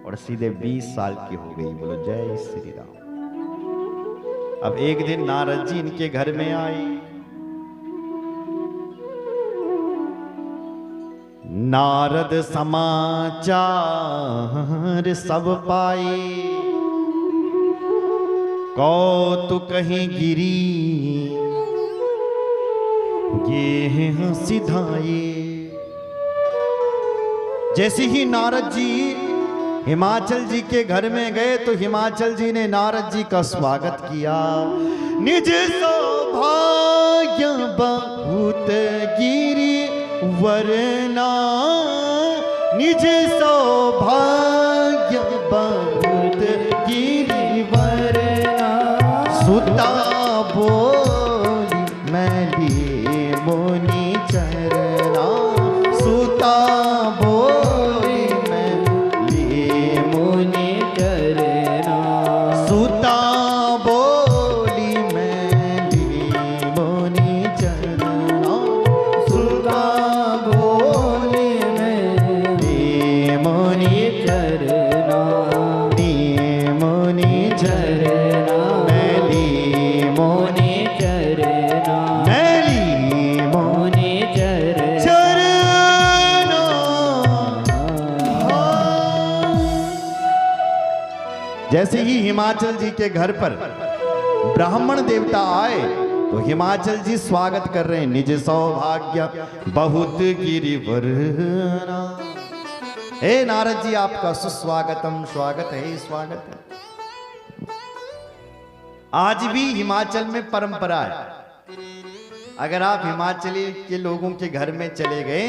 और सीधे 20 साल की हो गई। बोलो जय श्री राम। अब एक दिन नारद जी इनके घर में आए। नारद समाचार सब पाए, कौतुक कहीं गिरी ये हंसिधाए। जैसे ही नारद जी हिमाचल जी के घर में गए तो हिमाचल जी ने नारद जी का स्वागत किया। निज सौभाग्य बहुत गिरी वरना, निज सौभाग्य बहुत गिरी वरना। सुता बोली मैली मुनि चरना, सुता बोली मैली मुनि चरना, सुता बोली मैली मुनि चरना, सुता बोली मैली मुनि चरना, नी मुनि चरना, मैली मुनि चरना, मैली मुनि चरना। जैसे ही हिमाचल जी के घर पर ब्राह्मण देवता आए तो हिमाचल जी स्वागत कर रहे हैं। निज सौभाग्य बहुत गिरिवरना। हे नारद जी आपका सुस्वागतम, स्वागत है, स्वागत है। आज भी हिमाचल में परंपरा है, अगर आप हिमाचली के लोगों के घर में चले गए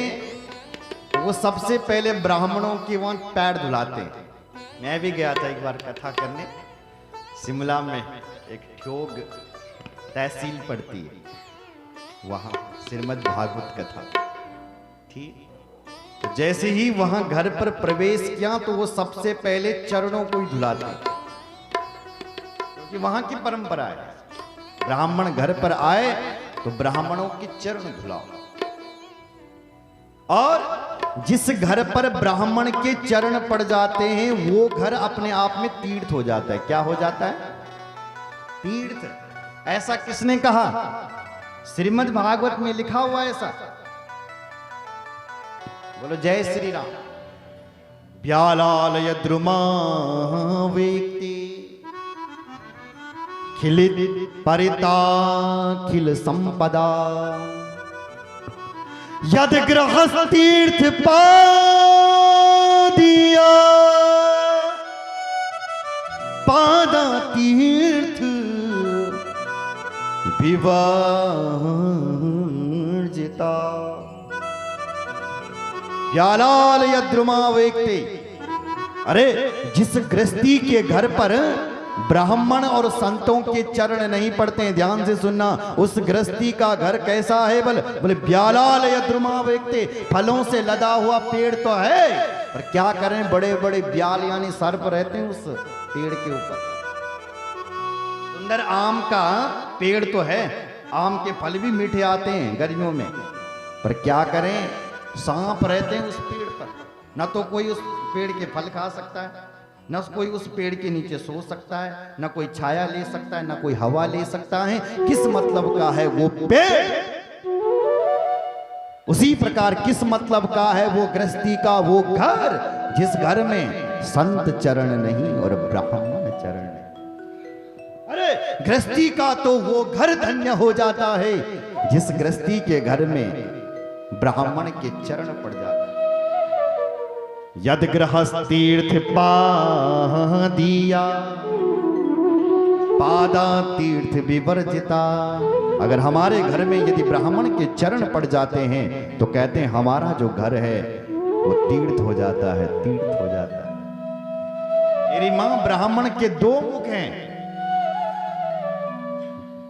तो वो सबसे पहले ब्राह्मणों के वहां पैर धुलाते हैं। मैं भी गया था एक बार कथा करने, शिमला में एक ठोग तहसील पड़ती है, वहां श्रीमद् भागवत कथा थी। तो जैसे ही वहां घर पर प्रवेश किया तो वो सबसे पहले चरणों को ही धुलाते, क्योंकि वहां की परंपरा है। ब्राह्मण घर पर आए तो ब्राह्मणों के चरण धुलाओ। और जिस घर पर ब्राह्मण के चरण पड़ जाते हैं वो घर अपने आप में तीर्थ हो जाता है। क्या हो जाता है? तीर्थ। ऐसा किसने कहा? श्रीमद् भागवत में लिखा हुआ ऐसा। बोलो जय श्री राम। व्यालालय द्रुमा वेक्ति खिलित परिता खिल संपदा, यद गृहस्थ तीर्थ पादिया, पादा तीर्थ विवर्जिता। व्यालाल यद्रुमा वेक्ते। अरे जिस गृहस्थी के घर पर ब्राह्मण और संतों के चरण नहीं पड़ते हैं, ध्यान से सुनना, उस गृहस्थी का घर कैसा है? बोले ब्यालाल यद्रुमा वेक्ते। फलों से लदा हुआ पेड़ तो है, पर क्या करें, बड़े बड़े ब्याल यानी सर्प रहते हैं उस पेड़ के ऊपर। सुंदर आम का पेड़ तो है, आम के फल भी मीठे आते हैं गर्मियों में, पर क्या करें, सांप रहते हैं उस पेड़ पर। न तो कोई उस पेड़ के फल खा सकता है, न कोई उस पेड़ के नीचे सो सकता है, न कोई छाया ले सकता है, न कोई हवा ले सकता है। किस मतलब का है वो पेड़? उसी प्रकार किस मतलब का है वो गृहस्थी का वो घर, जिस घर में संत चरण नहीं और ब्राह्मण चरण नहीं। अरे गृहस्थी का तो वो घर धन्य हो जाता है जिस गृहस्थी के घर में ब्राह्मण के चरण पड़ जाते हैं। यद गृहस्थ तीर्थ पादिया, पादा तीर्थ विवर्जिता। अगर हमारे घर में यदि ब्राह्मण के चरण पड़ जाते हैं तो कहते हैं हमारा जो घर है वो तीर्थ हो जाता है, तीर्थ हो जाता है। मेरी मां, ब्राह्मण के दो मुख हैं,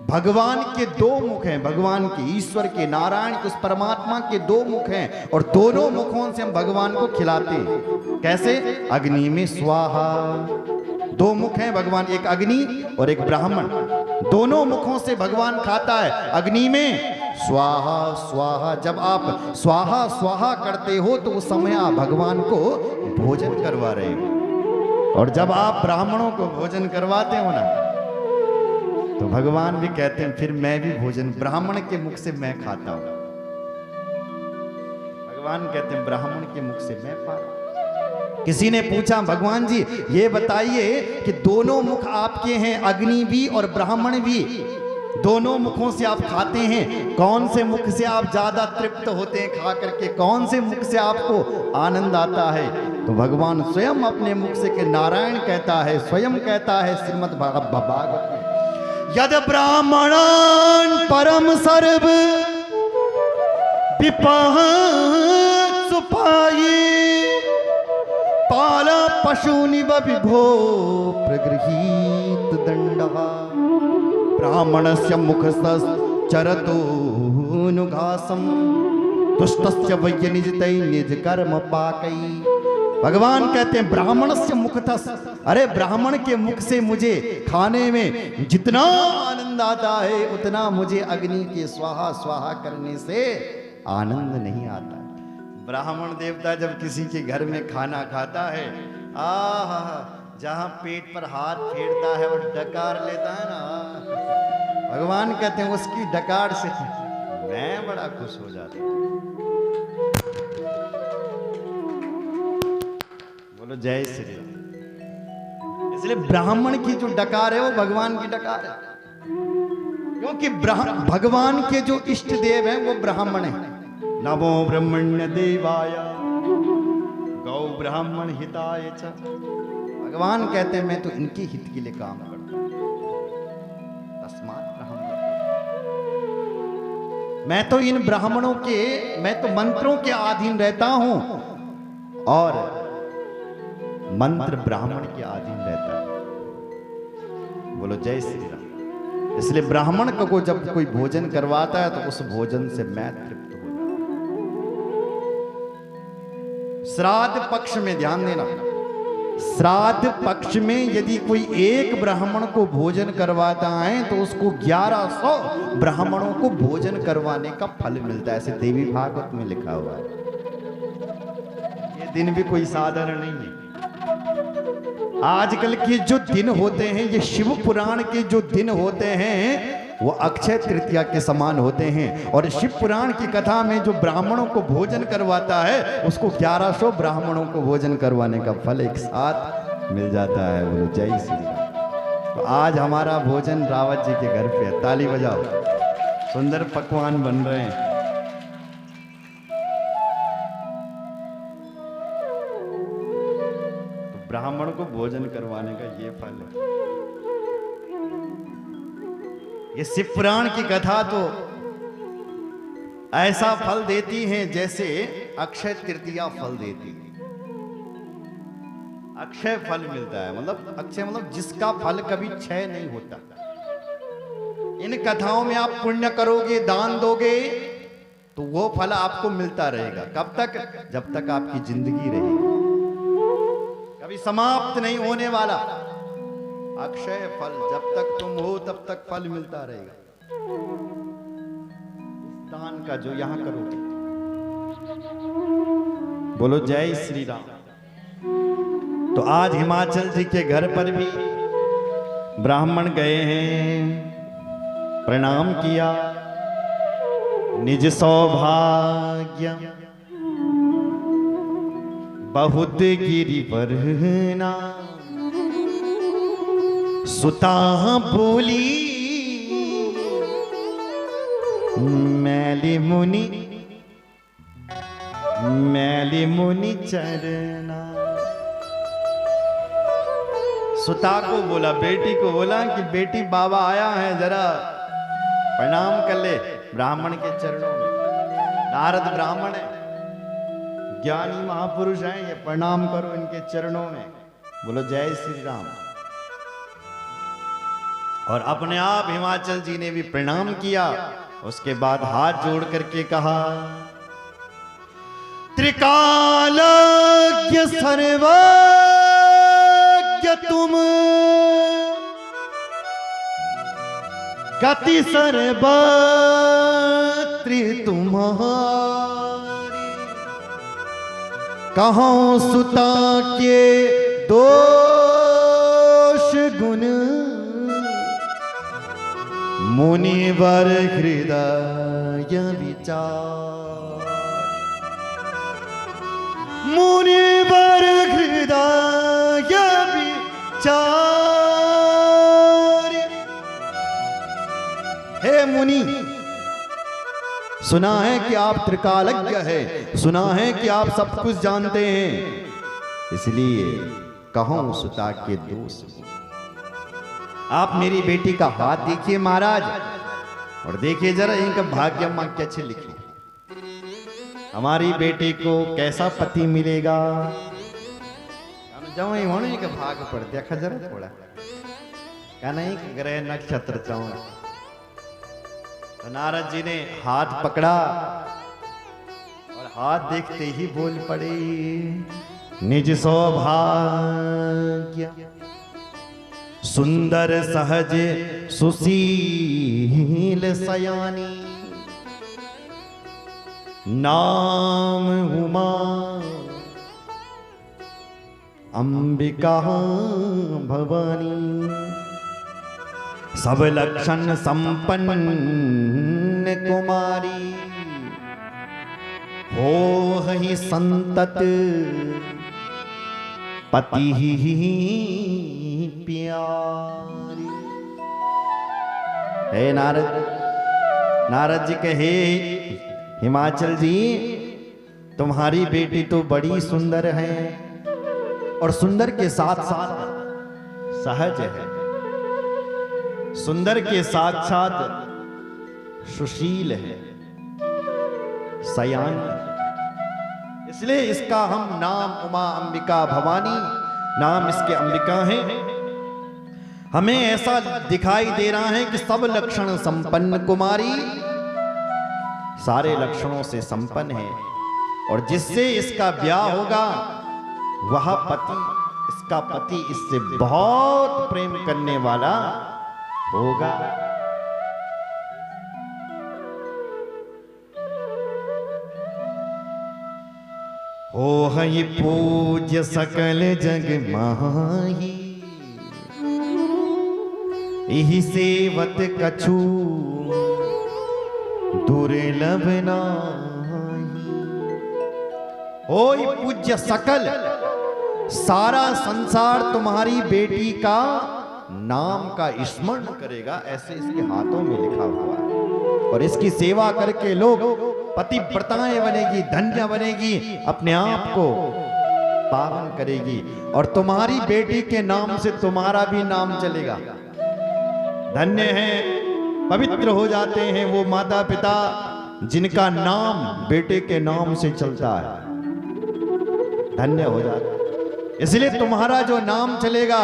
भगवान के दो मुख हैं, भगवान के, ईश्वर के, नारायण के, उस परमात्मा के दो मुख हैं, और दोनों मुखों से हम भगवान को खिलाते हैं। कैसे? अग्नि में स्वाहा। दो मुख हैं भगवान, एक अग्नि और एक ब्राह्मण। दोनों मुखों से भगवान खाता है। अग्नि में स्वाहा स्वाहा, जब आप स्वाहा स्वाहा करते हो तो उस समय आप भगवान को भोजन करवा रहे हो। और जब आप ब्राह्मणों को भोजन करवाते हो ना, तो भगवान भी कहते हैं फिर मैं भी भोजन ब्राह्मण के मुख से मैं खाता हूं। भगवान कहते हैं ब्राह्मण के मुख से मैं पा रहा हूं। किसी ने पूछा भगवान जी ये बताइए कि दोनों मुख आपके हैं, अग्नि भी और ब्राह्मण भी, दोनों मुखों से आप खाते हैं, कौन से मुख से आप ज्यादा तृप्त होते हैं खा करके, कौन से मुख से आपको आनंद आता है? तो भगवान स्वयं अपने मुख से के नारायण कहता है, स्वयं कहता है श्रीमद् भागवत में, यद ब्राह्मणान परम सर्व विपाह सुपाई पाला पशुनिव विभो प्रगृहीत दंडः ब्राह्मणस्य मुखस्थस् चरतो नुघासम दुष्टस्य वै निजतै निज कर्म पाकई। भगवान कहते हैं ब्राह्मणस्य मुखतस्, अरे ब्राह्मण के मुख से मुझे खाने में जितना आनंद आता है उतना मुझे अग्नि के स्वाहा स्वाहा करने से आनंद नहीं आता। ब्राह्मण देवता जब किसी के घर में खाना खाता है, आहा, जहां पेट पर हाथ फेरता है और डकार लेता है ना, भगवान कहते हैं उसकी डकार से मैं बड़ा खुश हो जाता हूं। बोलो जय श्री राम। इसलिए ब्राह्मण की जो डकार है वो भगवान की डकार है, क्योंकि भगवान के जो इष्ट देव हैं वो ब्राह्मण है। नमो ब्रह्मण्य देवाय गौ ब्राह्मण हिताय च। भगवान कहते हैं मैं तो इनके हित के लिए काम करता हूं, तस्मात् ब्राह्मण। मैं तो इन ब्राह्मणों के, मैं तो मंत्रों के अधीन रहता हूं और मंत्र ब्राह्मण के अधीन रहता है। बोलो जय श्री राम। इसलिए ब्राह्मण को जब कोई भोजन करवाता है तो उस भोजन से मैं तृप्त हो जाता हूं। श्राद्ध पक्ष में ध्यान देना, श्राद्ध पक्ष में यदि कोई एक ब्राह्मण को भोजन करवाता है तो उसको 1100 ब्राह्मणों को भोजन करवाने का फल मिलता है, ऐसे देवी भागवत में लिखा हुआ है। ये दिन भी कोई साधारण नहीं है। आजकल के जो दिन होते हैं, ये शिव पुराण के जो दिन होते हैं वो अक्षय तृतीया के समान होते हैं, और शिव पुराण की कथा में जो ब्राह्मणों को भोजन करवाता है उसको 1100 ब्राह्मणों को भोजन करवाने का फल एक साथ मिल जाता है। बोलो जय श्री राम। तो आज हमारा भोजन रावत जी के घर पे है, ताली बजाओ, सुंदर पकवान बन रहे हैं। तो ब्राह्मण को भोजन करवाने का ये फल है। ये शिव पुराण की कथा तो ऐसा फल देती है जैसे अक्षय तृतीया फल देती है। अक्षय फल मिलता है, मतलब अक्षय मतलब जिसका फल कभी क्षय नहीं होता। इन कथाओं में आप पुण्य करोगे, दान दोगे तो वो फल आपको मिलता रहेगा। कब तक? जब तक आपकी जिंदगी रहेगी, कभी समाप्त नहीं होने वाला अक्षय फल। जब तक तुम हो तब तक फल मिलता रहेगा। दान का जो यहां करोगे। बोलो जय श्री राम। तो आज हिमाचल जी के घर पर भी ब्राह्मण गए हैं, प्रणाम किया, निज सौभाग्य बहुत गिरिवर्णा सुता बोली मैली मुनि चरना। सुता को बोला, बेटी को बोला कि बेटी बाबा आया है, जरा प्रणाम कर ले ब्राह्मण के चरणों में। नारद ब्राह्मण है, ज्ञानी महापुरुष हैं, ये प्रणाम करो इनके चरणों में। बोलो जय श्री राम। और अपने आप हिमाचल जी ने भी प्रणाम किया। उसके बाद हाथ जोड़ करके कहा, त्रिकालज्ञ सर्वज्ञ तुम गति सर्वत्री तुम्हारी, कहो सुता के दो मुनिवर हृदय विचार, मुनिवर हृदय विचार। हे मुनि, सुना है कि आप त्रिकालज्ञ है, सुना है कि आप सब कुछ जानते हैं, इसलिए कहूं सुता के दोष। आप मेरी बेटी का हाथ देखिए महाराज, और देखिए जरा इनका भाग्य मां कैसे लिखी। हमारी बेटी को कैसा पति मिलेगा। जाओ होने का भाग पर देखा जरा थोड़ा, क्या नहीं ग्रह नक्षत्र चाहूं। तो नारद जी ने हाथ पकड़ा और हाथ देखते ही बोल पड़े, निज सौभाग्य सुंदर सहज सुशील सयानी, नाम उमा अंबिका भवानी, सब लक्षण संपन्न कुमारी, हो ही संतत पति ही प्यारी। हे नारद, नारद जी कहे, हिमाचल जी तुम्हारी बेटी तो बड़ी सुंदर है, और सुंदर के साथ साथ सहज है, सुंदर के साथ साथ सुशील है, सयान है। इसलिए इसका हम नाम उमा अंबिका भवानी, नाम इसके अंबिका है। हमें ऐसा दिखाई दे रहा है कि सब लक्षण संपन्न कुमारी, सारे लक्षणों से संपन्न है, और जिससे इसका ब्याह होगा वह पति, इसका पति इससे बहुत प्रेम करने वाला होगा। हो हई पूज्य सकल जग माही, इहि सेवत कछु दुर्लभ नाही। होई पूज्य सकल, सारा संसार तुम्हारी बेटी का नाम का स्मरण करेगा, ऐसे इसके हाथों में लिखा हुआ है। और इसकी सेवा करके लोग पतिव्रताएं बनेगी, धन्य बनेगी, अपने आप को पावन करेगी, और तुम्हारी बेटी के नाम से तुम्हारा भी नाम चलेगा। धन्य है, पवित्र हो जाते हैं वो माता पिता जिनका नाम बेटे के नाम से चलता है, धन्य हो जाता है। इसलिए तुम्हारा जो नाम चलेगा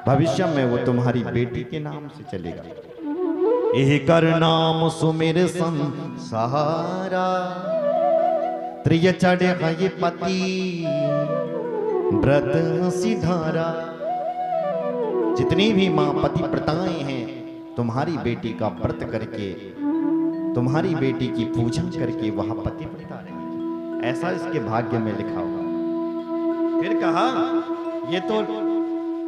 भविष्य में वो तुम्हारी बेटी के नाम से चलेगा। यह कर नाम सुमिर संसारा, त्रिय चढ़े है पति व्रत सिधारा। जितनी भी मां पतिव्रताएं हैं, तुम्हारी बेटी का व्रत करके, तुम्हारी बेटी की पूजा करके वह पतिव्रता रहेगी, ऐसा इसके भाग्य में लिखा हुआ। फिर कहा ये तो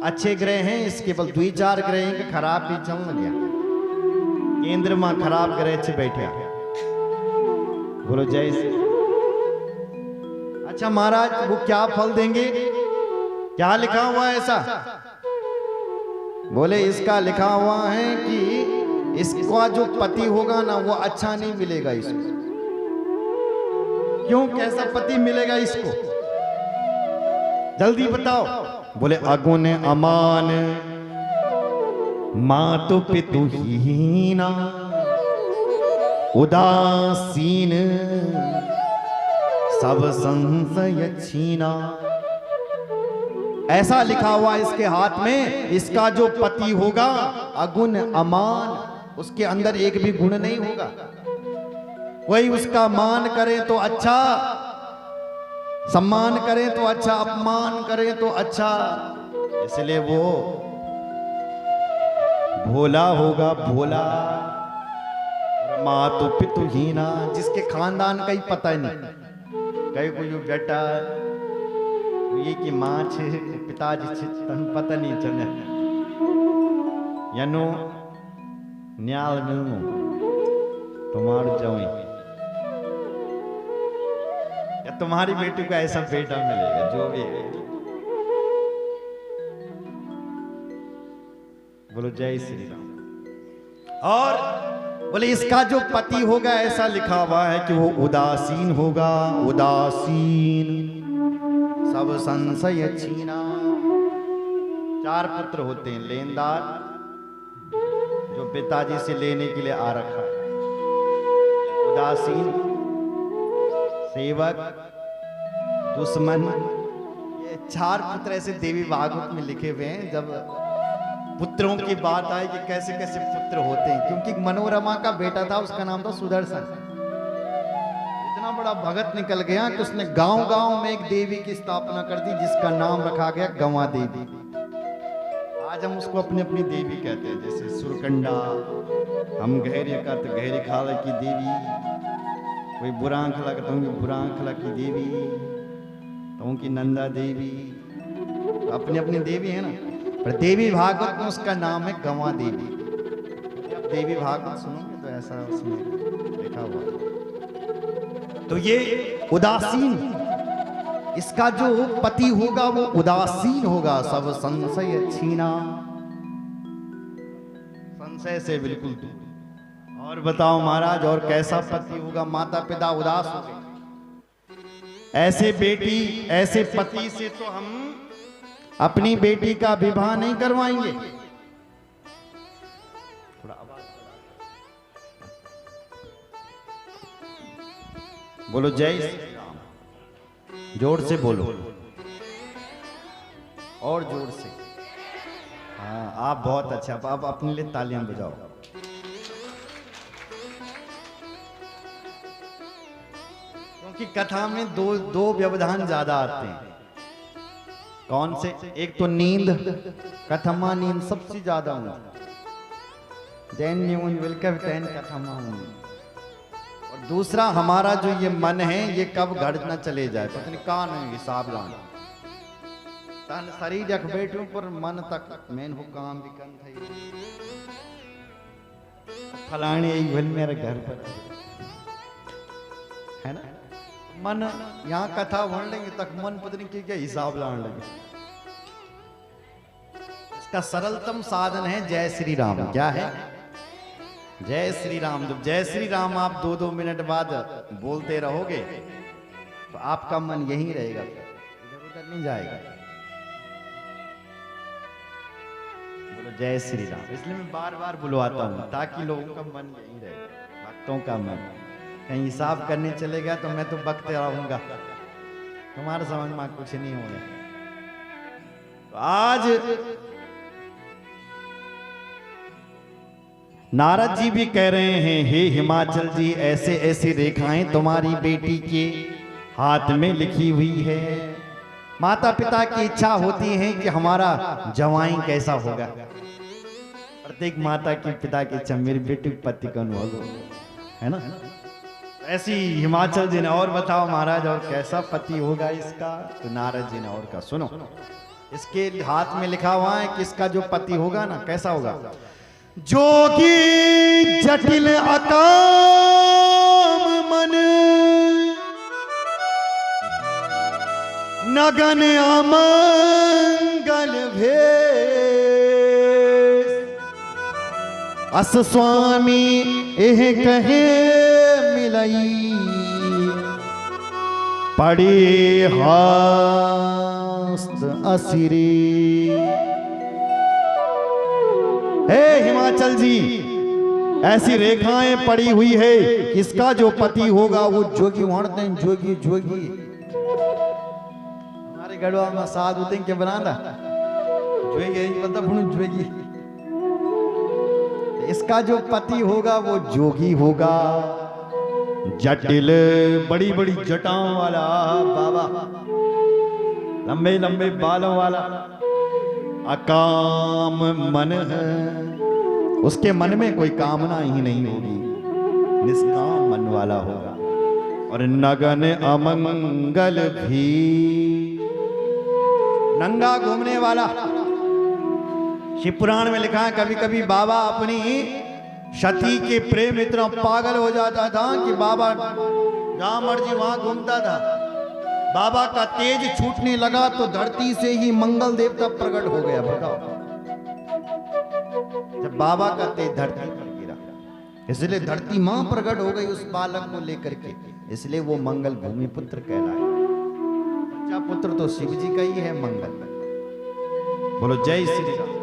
अच्छे ग्रह हैं, इसके बल 2-4 ग्रह हैं कि खराब भी चल गया, केंद्र में खराब ग्रह से बैठे। बोलो जय श्री। अच्छा महाराज वो क्या फल देंगे, क्या लिखा हुआ है ऐसा? बोले इसका लिखा हुआ है कि इसका जो पति होगा ना वो अच्छा नहीं मिलेगा इसको। क्यों, कैसा पति मिलेगा इसको, जल्दी बताओ। बोले अगुण अमान मातु पितु हीना, उदासीन सब संशय छीना। ऐसा लिखा हुआ इसके हाथ में, इसका जो पति होगा अगुण अमान, उसके अंदर एक भी गुण नहीं होगा। कोई उसका मान करे तो अच्छा, सम्मान करें तो अच्छा, अपमान करें तो अच्छा, इसलिए वो भोला होगा, भोला। मातु पितु हीना, जिसके खानदान का ही पता नहीं, कहीं कोई बेटा ये की मां छे पिताजी छे तन पता नहीं चले, यानो न्याल मिलनो तुम्हारे जवाई या तुम्हारी बेटी को ऐसा बेटा मिलेगा जो भी है। बोलो जय श्री राम। और बोले इसका जो पति होगा ऐसा लिखा हुआ है कि वो उदासीन होगा, उदासीन, सब संशय छीना। 4 पुत्र होते हैं, लेनदार जो पिताजी से लेने के लिए आ रखा है, उदासीन, सेवक, दुश्मन। ये 4 पुत्र ऐसे देवी भागवत में लिखे हुए हैं। जब पुत्रों की बात आई कि कैसे कैसे पुत्र होते हैं, क्योंकि मनोरमा का बेटा था, उसका नाम था सुदर्शन। इतना बड़ा भगत निकल गया कि उसने गांव-गांव में एक देवी की स्थापना कर दी जिसका नाम रखा गया गंवा देवी। आज हम उसको अपनी अपनी देवी कहते हैं, जैसे सुरकंडा, हम गहरे का तो गहरे खाल की देवी, कोई बुरांखला का तो बुरांखला की देवी, तो उनकी नंदा देवी, तो अपनी अपनी देवी है ना। पर देवी भागवत में उसका नाम है गंवा देवी। आप देवी भागवत सुनोगे तो ऐसा उसमें लिखा हुआ। तो ये उदासीन, इसका जो पति होगा वो उदासीन होगा, सब संशय छीना, संशय से बिल्कुल दूर। और बताओ महाराज, और कैसा पति होगा? माता पिता उदास हो गए। ऐसे बेटी, ऐसे पति से तो हम अपनी बेटी का विवाह नहीं करवाएंगे। थोड़ा बोलो जय श्री राम, जोर से बोलो, और जोर से। हाँ, आप बहुत अच्छा, आप अपने लिए तालियां बजाओ। क्योंकि कथा में दो व्यवधान ज्यादा आते हैं। कौन से? एक तो नींद, कथमा नींद सबसे ज्यादा होती, जैन कथमा। और दूसरा हमारा जो ये मन है, ये कब घड़ न चले जाए, पता नहीं कहाँ नहीं हिसाब लाना। तन शरीर रख बैठूं पर मन तक मेन हो काम भी कन थई, फलाने मेरे घर पर है ना। मन यहाँ कथा बढ़ लेंगे तक मन पता नहीं क्या हिसाब लाने लगे। इसका सरलतम साधन है जय श्री राम। क्या है? जय श्री राम। जब जय श्री राम आप 2-2 मिनट बाद बोलते रहोगे तो आपका मन यहीं रहेगा, इधर उधर नहीं जाएगा। बोलो जय श्री राम। इसलिए मैं बार बार बुलवाता हूँ ताकि लोगों का मन यहीं रहे, भक्तों का मन। कहीं हिसाब करने चले गया तो मैं तो बकते रहूंगा, तुम्हारे समझ में कुछ नहीं होगा। तो आज नारद जी भी कह रहे हैं, हे हिमाचल जी, ऐसे ऐसी रेखाएं तुम्हारी बेटी के हाथ में लिखी हुई है। माता पिता की इच्छा होती है कि हमारा जवाई कैसा होगा। प्रत्येक माता की पिता की इच्छा मेरी बेटी पति का अनुभव है ना। ऐसी हिमाचल जी ने, और बताओ महाराज और कैसा पति होगा इसका? तो नारद जी ने और का सुनो, इसके हाथ में लिखा हुआ है कि इसका जो पति होगा ना कैसा होगा। जोगी जटिल अकाम मन, नगन अमंगल भेष, अस स्वामी एह कहे मिलई, पड़ी हस्त असिरी। हे हिमाचल जी, ऐसी रेखाएं पड़ी हुई है, किसका जो पति होगा वो जोगी वाणते हैं। जोगी जोगी हमारे गढ़वा में साधु थे के बनाना जोगी पता जोगी। इसका जो पति होगा वो जोगी होगा, जटिल, बड़ी बड़ी जटाओं वाला बाबा, लंबे लंबे बालों वाला, अकाम मन है, उसके मन में कोई कामना ही नहीं होगी, निष्काम मन वाला होगा। और नगन अमंगल भी, नंगा घूमने वाला। शिव पुराण में लिखा है कभी कभी बाबा अपनी सती के प्रेम इतना पागल हो जाता था कि बाबा रावण जी वहां घूमता था, बाबा का तेज छूटने लगा तो धरती से ही मंगल देवता प्रकट हो गया। बताओ, जब बाबा का तेज धरती पर गिरा, इसलिए धरती मां प्रकट हो गई उस बालक को लेकर के, इसलिए वो मंगल भूमि पुत्र कहलाए। बच्चा पुत्र तो शिव जी का ही है मंगल। बोलो जय श्री राम।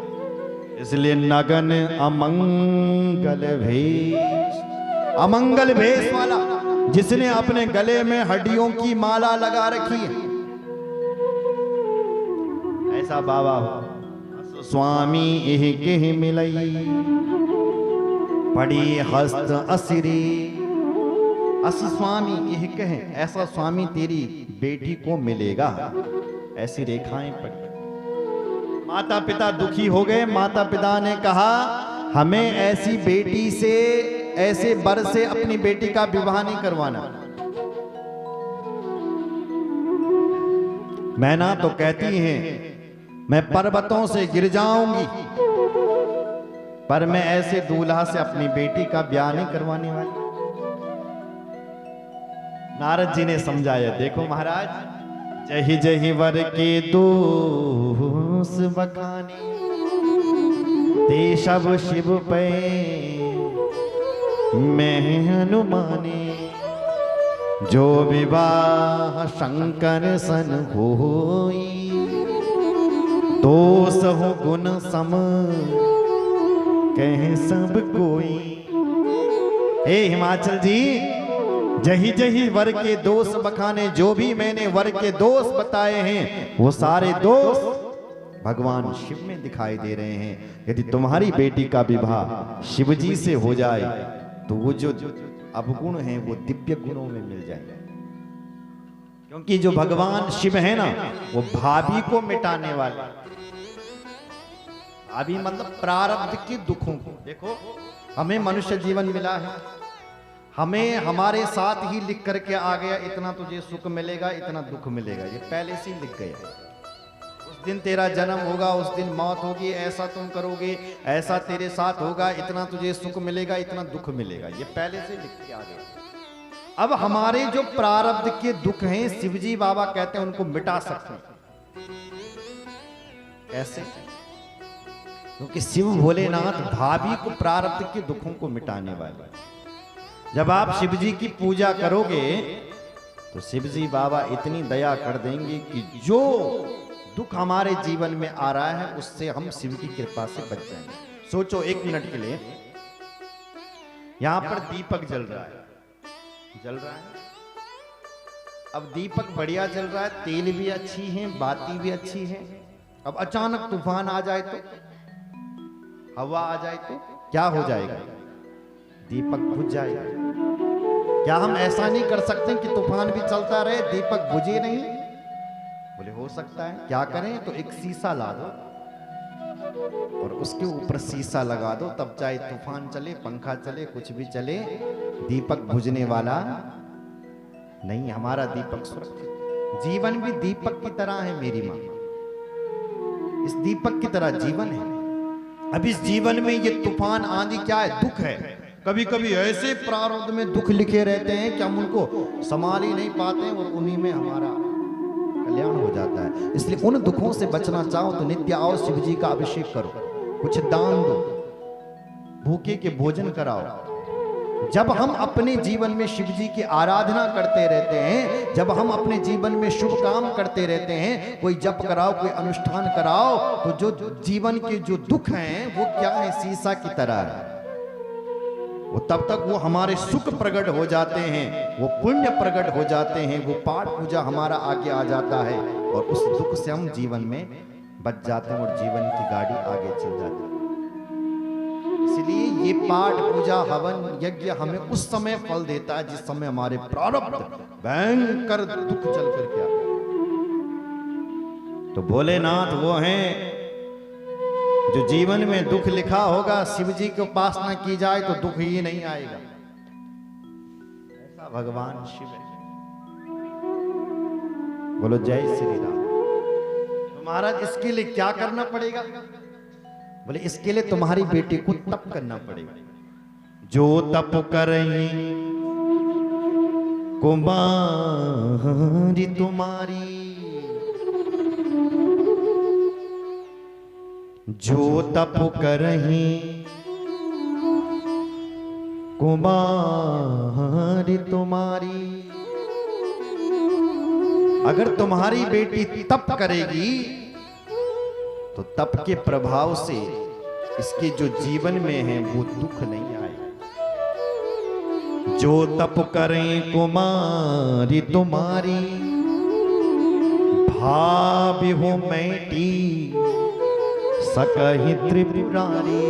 इसलिए नगन अमंगल भेष, अमंगल भेष वाला जिसने अपने गले में हड्डियों की माला लगा रखी है, ऐसा बाबा हो। स्वामी एह के मिलई पड़ी हस्त असिरी, अस स्वामी एह कहे, ऐसा स्वामी तेरी बेटी को मिलेगा। ऐसी रेखाएं पड़ी। माता पिता दुखी हो गए। माता पिता ने कहा हमें ऐसी बेटी से, ऐसे वर से अपनी बेटी का विवाह नहीं करवाना। मैना तो कहती हैं मैं पर्वतों से गिर जाऊंगी, पर मैं ऐसे दूल्हा से अपनी बेटी का ब्याह नहीं करवाने वाली। नारद जी ने समझाया, देखो महाराज, जही जही वर के दोष बखाने, ते सब शिव पे मैं हनुमाने, जो विवाह शंकर सन होई, दोष हो गुण सम कह सब कोई। हे हिमाचल जी, जही जही वर के दोष बखाने, जो भी मैंने वर के दोष बताए हैं वो सारे दोष भगवान शिव में दिखाई दे रहे हैं। यदि तुम्हारी बेटी का विवाह शिव जी से हो जाए तो वो जो अवगुण हैं वो दिव्य गुणों में मिल जाए। क्योंकि जो भगवान शिव है ना, वो भाभी को मिटाने वाले, भाभी मतलब प्रारब्ध के दुखों को। देखो, हमें मनुष्य जीवन मिला है, हमें हमारे साथ ही लिख करके आ गया, इतना तुझे सुख मिलेगा, इतना दुख मिलेगा, ये पहले से ही लिख गया। उस दिन तेरा जन्म होगा, उस दिन मौत होगी, ऐसा तुम करोगे, ऐसा तेरे साथ होगा, इतना तुझे सुख मिलेगा, इतना दुख मिलेगा, ये पहले से लिख के आ गया। अब हमारे जो प्रारब्ध के दुख हैं, शिवजी बाबा कहते हैं उनको मिटा सकते हैं। कैसे? क्योंकि शिव भोलेनाथ भाभी को प्रारब्ध के दुखों को मिटाने वाले। जब आप शिव जी की पूजा करोगे तो शिव जी बाबा इतनी दया कर देंगे कि जो दुख हमारे जीवन में आ रहा है उससे हम शिव की कृपा से बच जाएंगे। सोचो एक मिनट के लिए, यहां पर दीपक जल रहा है, अब दीपक बढ़िया जल रहा है, तेल भी अच्छी है, बाती भी अच्छी है। अब अचानक तूफान आ जाए तो, हवा आ जाए तो क्या हो जाएगा? दीपक बुझ जाएगा। क्या हम ऐसा नहीं कर सकते कि तूफान भी चलता रहे, दीपक बुझे नहीं? बोले हो सकता है। क्या करें? तो एक शीशा ला दो और उसके ऊपर शीशा लगा दो, तब चाहे तूफान चले, पंखा चले, कुछ भी चले, दीपक बुझने वाला नहीं। हमारा दीपक सुरक्षित। जीवन भी दीपक की तरह है मेरी मां, इस दीपक की तरह जीवन है। अब इस जीवन में ये तूफान आंधी क्या है? दुख है। कभी कभी ऐसे प्रारब्ध में दुख लिखे रहते हैं कि हम उनको संभाल ही नहीं पाते और उन्हीं में हमारा कल्याण हो जाता है। इसलिए उन दुखों से बचना चाहो तो नित्य आओ, शिव जी का अभिषेक करो, कुछ दान दो, भूखे के भोजन कराओ। जब हम अपने जीवन में शिव जी की आराधना करते रहते हैं, जब हम अपने जीवन में शुभ काम करते रहते हैं, कोई जप कराओ, कोई अनुष्ठान कराओ, तो जो जीवन के जो दुख हैं वो क्या है? शीशा की तरह है। वो तब तक वो हमारे सुख प्रकट हो जाते हैं, वो पुण्य प्रकट हो जाते हैं, वो पाठ पूजा हमारा आगे आ जाता है और उस दुख से हम जीवन में बच जाते हैं और जीवन की गाड़ी आगे चल जाती है। इसलिए ये पाठ पूजा हवन यज्ञ हमें उस समय फल देता है जिस समय हमारे प्रारब्ध भयंकर दुख चल करके आता है। तो भोलेनाथ वो हैं जो जीवन में दुख लिखा होगा, शिव जी की उपासना की जाए तो दुख ही नहीं आएगा। ऐसा भगवान शिव है। बोलो जय श्री राम। तो महाराज इसके लिए क्या करना पड़ेगा? बोले इसके लिए तुम्हारी बेटी को तप करना पड़ेगा। जो तप करही कुमारी तुम्हारी, जो तप करही कुमारी तुम्हारी। अगर तुम्हारी बेटी तप करेगी तो तप के प्रभाव से इसके जो जीवन में है वो दुख नहीं आएगा। जो तप करें कुमारी तुम्हारी, भाभी हो मैटी सकहि त्रिपुरारी।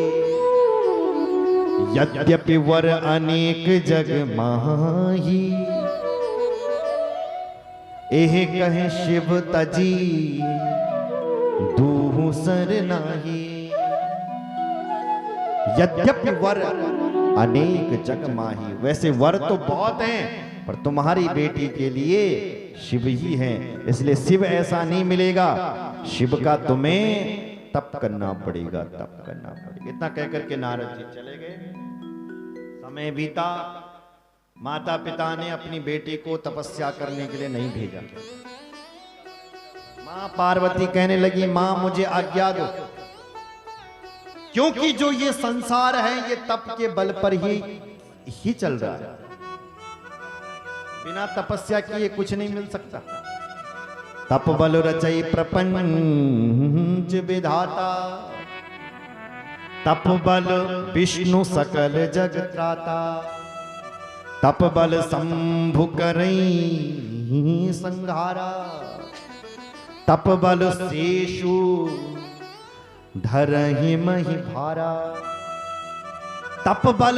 यद्यपि वर अनेक जग माही, एह कहे शिव तजी दूहु सर नाही। यद्यपि वर अनेक जग माही, वैसे वर तो बहुत हैं पर तुम्हारी बेटी के लिए शिव ही हैं, इसलिए शिव ऐसा नहीं मिलेगा। शिव का तुम्हें तप करना पड़ेगा, तप करना पड़ेगा। इतना कहकर के नारद जी चले गए। समय बीता, माता पिता ने अपनी बेटी को तपस्या करने के लिए नहीं भेजा। मां पार्वती कहने लगी, मां मुझे आज्ञा दो, क्योंकि जो ये संसार है ये तप के बल पर ही चल रहा है। बिना तपस्या किए कुछ नहीं मिल सकता। तप बल रचई प्रपंच विधाता, तप बल विष्णु सकल जग त्राता। तप बल शंभु करई संहारा, तप बल शेषु धरहि महि भारा। तप बल